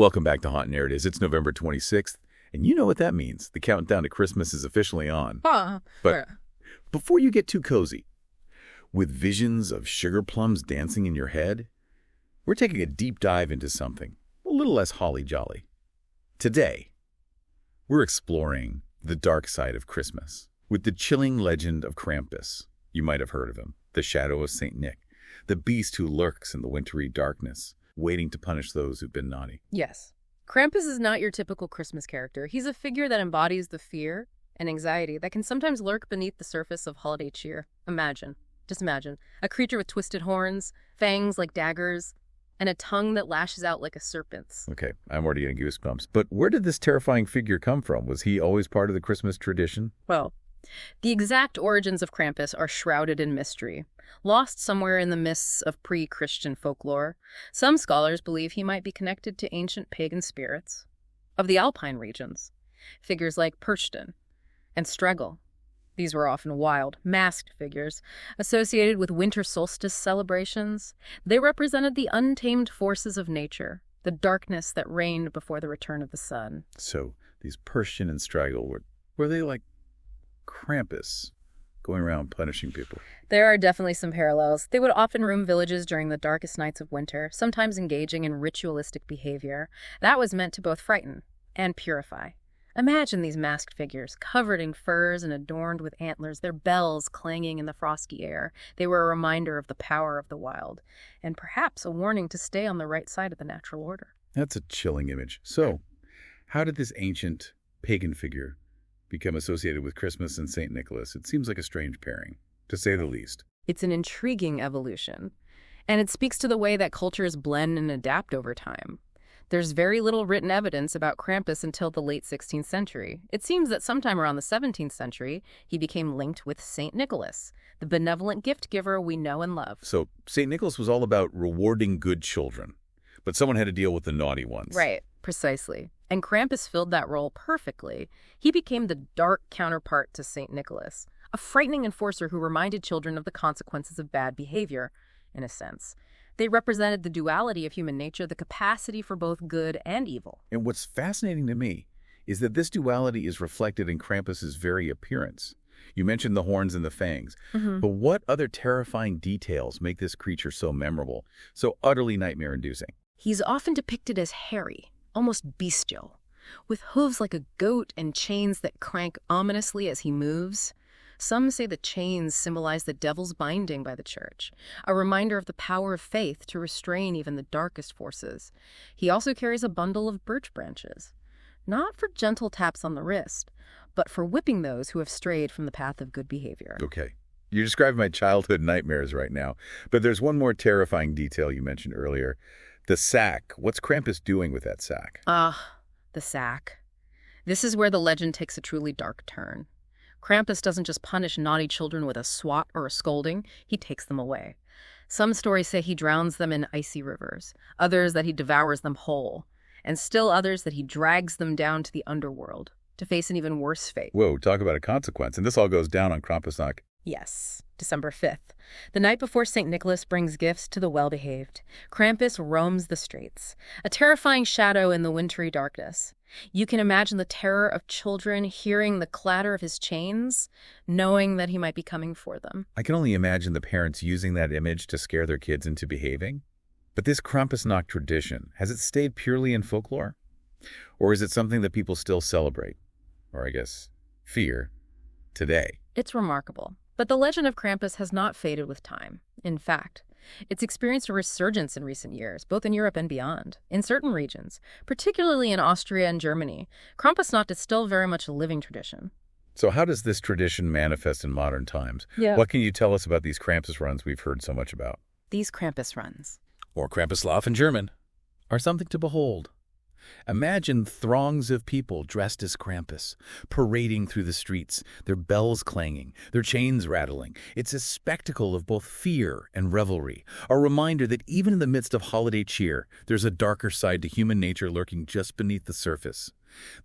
Welcome back to Haunt Narratives. It's November 26th, and you know what that means. The countdown to Christmas is officially on. But before you get too cozy, with visions of sugar plums dancing in your head, we're taking a deep dive into something a little less holly-jolly. Today, we're exploring the dark side of Christmas with the chilling legend of Krampus. You might have heard of him, the shadow of St. Nick, the beast who lurks in the wintry darkness, waiting to punish those who've been naughty. Yes. Krampus is not your typical Christmas character. He's a figure that embodies the fear and anxiety that can sometimes lurk beneath the surface of holiday cheer. Just imagine, a creature with twisted horns, fangs like daggers, and a tongue that lashes out like a serpent's. Okay, I'm already getting goosebumps. But where did this terrifying figure come from? Was he always part of the Christmas tradition? Well, the exact origins of Krampus are shrouded in mystery, lost somewhere in the mists of pre-Christian folklore. Some scholars believe he might be connected to ancient pagan spirits of the Alpine regions, figures like Perchten and Stregel. These were often wild, masked figures associated with winter solstice celebrations. They represented the untamed forces of nature, the darkness that reigned before the return of the sun. So these Perchten and Stregel, were they like Krampus, going around punishing people? There are definitely some parallels. They would often roam villages during the darkest nights of winter, sometimes engaging in ritualistic behavior. That was meant to both frighten and purify. Imagine these masked figures, covered in furs and adorned with antlers, their bells clanging in the frosty air. They were a reminder of the power of the wild, and perhaps a warning to stay on the right side of the natural order. That's a chilling image. So, how did this ancient pagan figure become associated with Christmas and St. Nicholas? It seems like a strange pairing, to say the least. It's an intriguing evolution, and it speaks to the way that cultures blend and adapt over time. There's very little written evidence about Krampus until the late 16th century. It seems that sometime around the 17th century, he became linked with St. Nicholas, the benevolent gift giver we know and love. So St. Nicholas was all about rewarding good children, but someone had to deal with the naughty ones. Right, precisely. And Krampus filled that role perfectly. He became the dark counterpart to St. Nicholas, a frightening enforcer who reminded children of the consequences of bad behavior, in a sense. They represented the duality of human nature, the capacity for both good and evil. And what's fascinating to me is that this duality is reflected in Krampus's very appearance. You mentioned the horns and the fangs, but what other terrifying details make this creature so memorable, so utterly nightmare-inducing? He's often depicted as hairy, almost bestial, with hooves like a goat and chains that clank ominously as he moves. Some say the chains symbolize the devil's binding by the church, a reminder of the power of faith to restrain even the darkest forces. He also carries a bundle of birch branches, not for gentle taps on the wrist, but for whipping those who have strayed from the path of good behavior. Okay, you're describing my childhood nightmares right now, but there's one more terrifying detail you mentioned earlier. The sack. What's Krampus doing with that sack? The sack. This is where the legend takes a truly dark turn. Krampus doesn't just punish naughty children with a swat or a scolding, he takes them away. Some stories say he drowns them in icy rivers, others that he devours them whole, and still others that he drags them down to the underworld to face an even worse fate. Whoa, talk about a consequence. And this all goes down on Krampusnacht. Yes, December 5th. The night before St. Nicholas brings gifts to the well-behaved, Krampus roams the streets, a terrifying shadow in the wintry darkness. You can imagine the terror of children hearing the clatter of his chains, knowing that he might be coming for them. I can only imagine the parents using that image to scare their kids into behaving. But this Krampusnacht tradition, has it stayed purely in folklore? Or is it something that people still celebrate, or I guess, fear, today? It's remarkable. But the legend of Krampus has not faded with time. In fact, it's experienced a resurgence in recent years, both in Europe and beyond. In certain regions, particularly in Austria and Germany, Krampusnacht is still very much a living tradition. So how does this tradition manifest in modern times? Yeah. What can you tell us about these Krampus runs we've heard so much about? These Krampus runs, or Krampuslauf in German, are something to behold. Imagine throngs of people dressed as Krampus, parading through the streets, their bells clanging, their chains rattling. It's a spectacle of both fear and revelry, a reminder that even in the midst of holiday cheer, there's a darker side to human nature lurking just beneath the surface.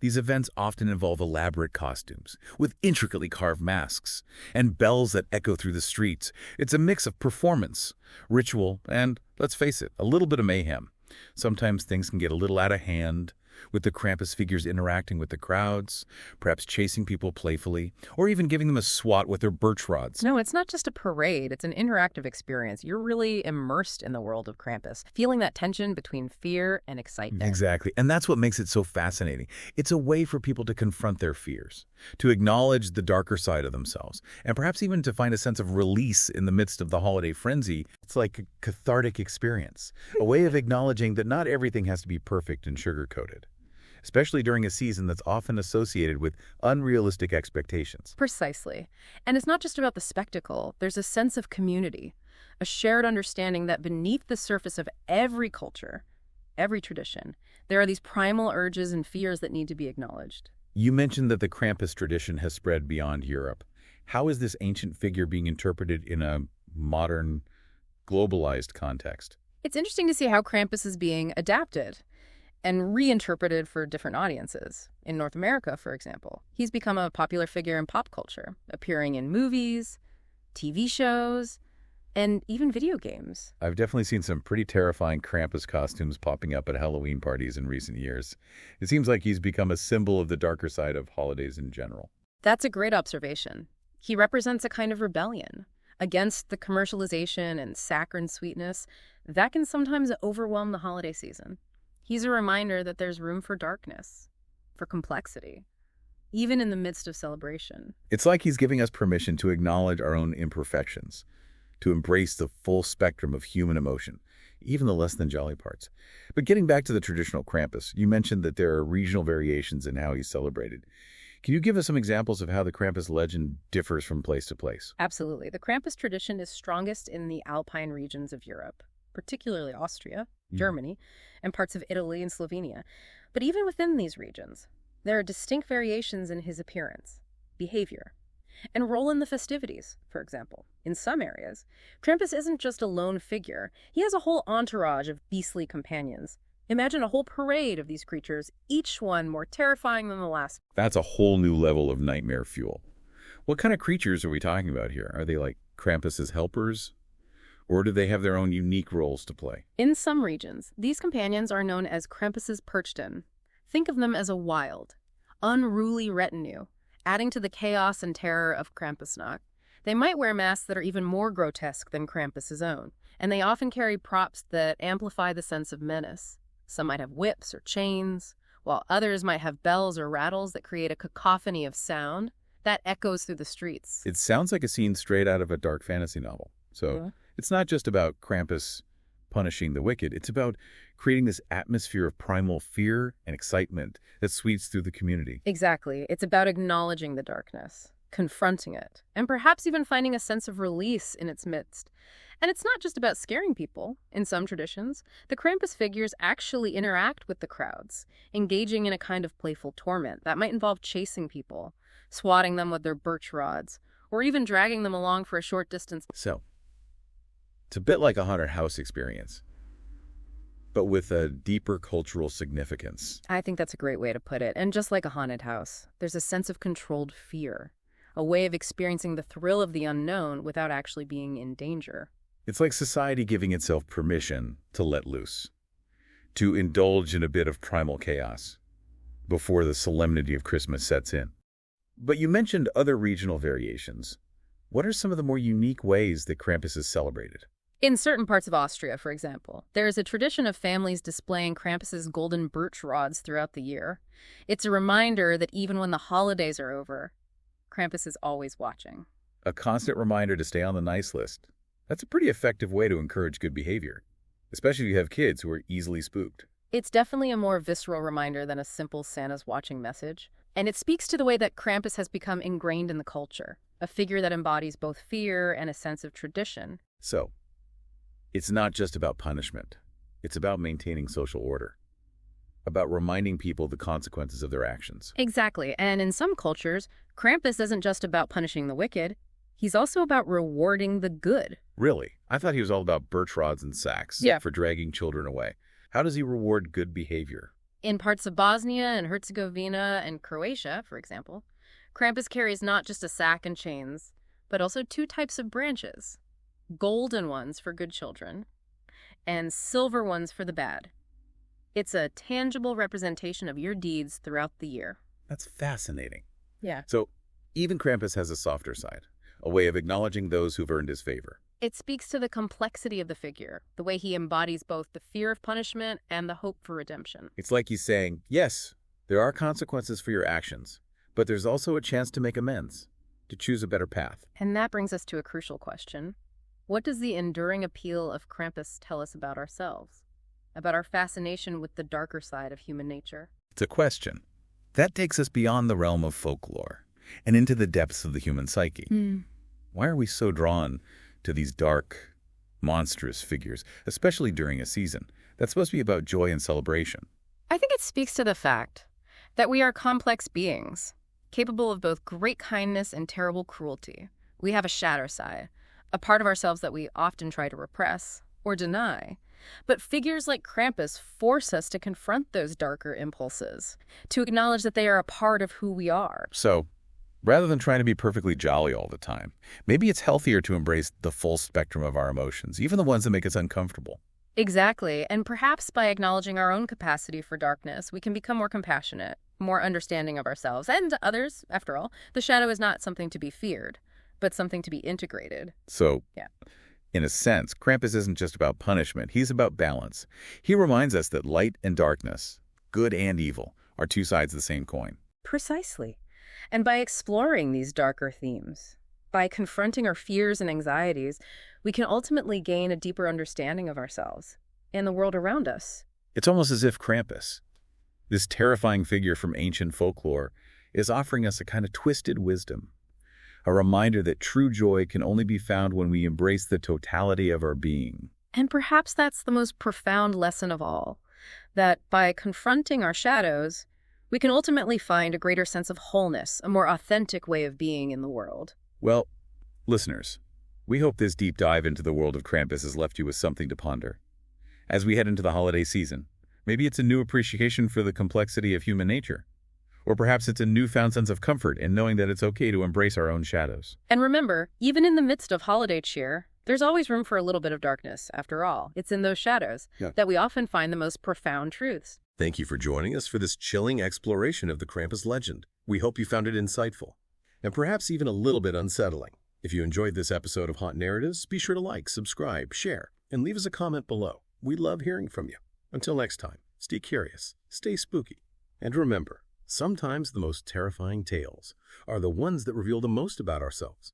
These events often involve elaborate costumes, with intricately carved masks, and bells that echo through the streets. It's a mix of performance, ritual, and, let's face it, a little bit of mayhem. Sometimes things can get a little out of hand, with the Krampus figures interacting with the crowds, perhaps chasing people playfully, or even giving them a swat with their birch rods. No, it's not just a parade. It's an interactive experience. You're really immersed in the world of Krampus, feeling that tension between fear and excitement. Exactly. And that's what makes it so fascinating. It's a way for people to confront their fears, to acknowledge the darker side of themselves, and perhaps even to find a sense of release in the midst of the holiday frenzy. It's like a cathartic experience, a way of acknowledging that not everything has to be perfect and sugar-coated, especially during a season that's often associated with unrealistic expectations. Precisely. And it's not just about the spectacle. There's a sense of community, a shared understanding that beneath the surface of every culture, every tradition, there are these primal urges and fears that need to be acknowledged. You mentioned that the Krampus tradition has spread beyond Europe. How is this ancient figure being interpreted in a modern, globalized context? It's interesting to see how Krampus is being adapted and reinterpreted for different audiences. In North America, for example, he's become a popular figure in pop culture, appearing in movies, TV shows, and even video games. I've definitely seen some pretty terrifying Krampus costumes popping up at Halloween parties in recent years. It seems like he's become a symbol of the darker side of holidays in general. That's a great observation. He represents a kind of rebellion against the commercialization and saccharine sweetness that can sometimes overwhelm the holiday season. He's a reminder that there's room for darkness, for complexity, even in the midst of celebration. It's like he's giving us permission to acknowledge our own imperfections, to embrace the full spectrum of human emotion, even the less than jolly parts. But getting back to the traditional Krampus, you mentioned that there are regional variations in how he's celebrated. Can you give us some examples of how the Krampus legend differs from place to place? Absolutely. The Krampus tradition is strongest in the Alpine regions of Europe, particularly Austria, Germany, and parts of Italy and Slovenia. But even within these regions, there are distinct variations in his appearance, behavior, and role in the festivities, for example. In some areas, Krampus isn't just a lone figure. He has a whole entourage of beastly companions. Imagine a whole parade of these creatures, each one more terrifying than the last. That's a whole new level of nightmare fuel. What kind of creatures are we talking about here? Are they like Krampus's helpers? Or do they have their own unique roles to play? In some regions, these companions are known as Krampus's perchten. Think of them as a wild, unruly retinue, adding to the chaos and terror of Krampusnacht. They might wear masks that are even more grotesque than Krampus's own, and they often carry props that amplify the sense of menace. Some might have whips or chains, while others might have bells or rattles that create a cacophony of sound that echoes through the streets. It sounds like a scene straight out of a dark fantasy novel. So it's not just about Krampus punishing the wicked. It's about creating this atmosphere of primal fear and excitement that sweeps through the community. Exactly. It's about acknowledging the darkness, confronting it, and perhaps even finding a sense of release in its midst. And it's not just about scaring people. In some traditions, the Krampus figures actually interact with the crowds, engaging in a kind of playful torment that might involve chasing people, swatting them with their birch rods, or even dragging them along for a short distance. So, it's a bit like a haunted house experience, but with a deeper cultural significance. I think that's a great way to put it. And just like a haunted house, there's a sense of controlled fear, a way of experiencing the thrill of the unknown without actually being in danger. It's like society giving itself permission to let loose, to indulge in a bit of primal chaos before the solemnity of Christmas sets in. But you mentioned other regional variations. What are some of the more unique ways that Krampus is celebrated? In certain parts of Austria, for example, there is a tradition of families displaying Krampus's golden birch rods throughout the year. It's a reminder that even when the holidays are over, Krampus is always watching. A constant reminder to stay on the nice list. That's a pretty effective way to encourage good behavior, especially if you have kids who are easily spooked. It's definitely a more visceral reminder than a simple Santa's watching message. And it speaks to the way that Krampus has become ingrained in the culture, a figure that embodies both fear and a sense of tradition. So, it's not just about punishment. It's about maintaining social order, about reminding people the consequences of their actions. Exactly. And in some cultures, Krampus isn't just about punishing the wicked. He's also about rewarding the good. Really? I thought he was all about birch rods and sacks for dragging children away. How does he reward good behavior? In parts of Bosnia and Herzegovina and Croatia, for example, Krampus carries not just a sack and chains, but also two types of branches. Golden ones for good children, and silver ones for the bad. It's a tangible representation of your deeds throughout the year. That's fascinating. Yeah. So even Krampus has a softer side, a way of acknowledging those who've earned his favor. It speaks to the complexity of the figure, the way he embodies both the fear of punishment and the hope for redemption. It's like he's saying, yes, there are consequences for your actions, but there's also a chance to make amends, to choose a better path. And that brings us to a crucial question. What does the enduring appeal of Krampus tell us about ourselves? About our fascination with the darker side of human nature? It's a question. That takes us beyond the realm of folklore and into the depths of the human psyche. Why are we so drawn to these dark, monstrous figures, especially during a season that's supposed to be about joy and celebration? I think it speaks to the fact that we are complex beings, capable of both great kindness and terrible cruelty. We have a shadow side, a part of ourselves that we often try to repress or deny. But figures like Krampus force us to confront those darker impulses, to acknowledge that they are a part of who we are. So, rather than trying to be perfectly jolly all the time, maybe it's healthier to embrace the full spectrum of our emotions, even the ones that make us uncomfortable. Exactly, and perhaps by acknowledging our own capacity for darkness, we can become more compassionate, more understanding of ourselves and others. After all, the shadow is not something to be feared, but something to be integrated. So, yeah. In a sense, Krampus isn't just about punishment, he's about balance. He reminds us that light and darkness, good and evil, are two sides of the same coin. Precisely. And by exploring these darker themes, by confronting our fears and anxieties, we can ultimately gain a deeper understanding of ourselves and the world around us. It's almost as if Krampus, this terrifying figure from ancient folklore, is offering us a kind of twisted wisdom, a reminder that true joy can only be found when we embrace the totality of our being. And perhaps that's the most profound lesson of all, that by confronting our shadows, we can ultimately find a greater sense of wholeness, a more authentic way of being in the world. Well, listeners, we hope this deep dive into the world of Krampus has left you with something to ponder. As we head into the holiday season, maybe it's a new appreciation for the complexity of human nature. Or perhaps it's a newfound sense of comfort in knowing that it's okay to embrace our own shadows. And remember, even in the midst of holiday cheer, there's always room for a little bit of darkness. After all, it's in those shadows that we often find the most profound truths. Thank you for joining us for this chilling exploration of the Krampus legend. We hope you found it insightful, and perhaps even a little bit unsettling. If you enjoyed this episode of Haunt Narratives, be sure to like, subscribe, share, and leave us a comment below. We love hearing from you. Until next time, stay curious, stay spooky, and remember, sometimes the most terrifying tales are the ones that reveal the most about ourselves.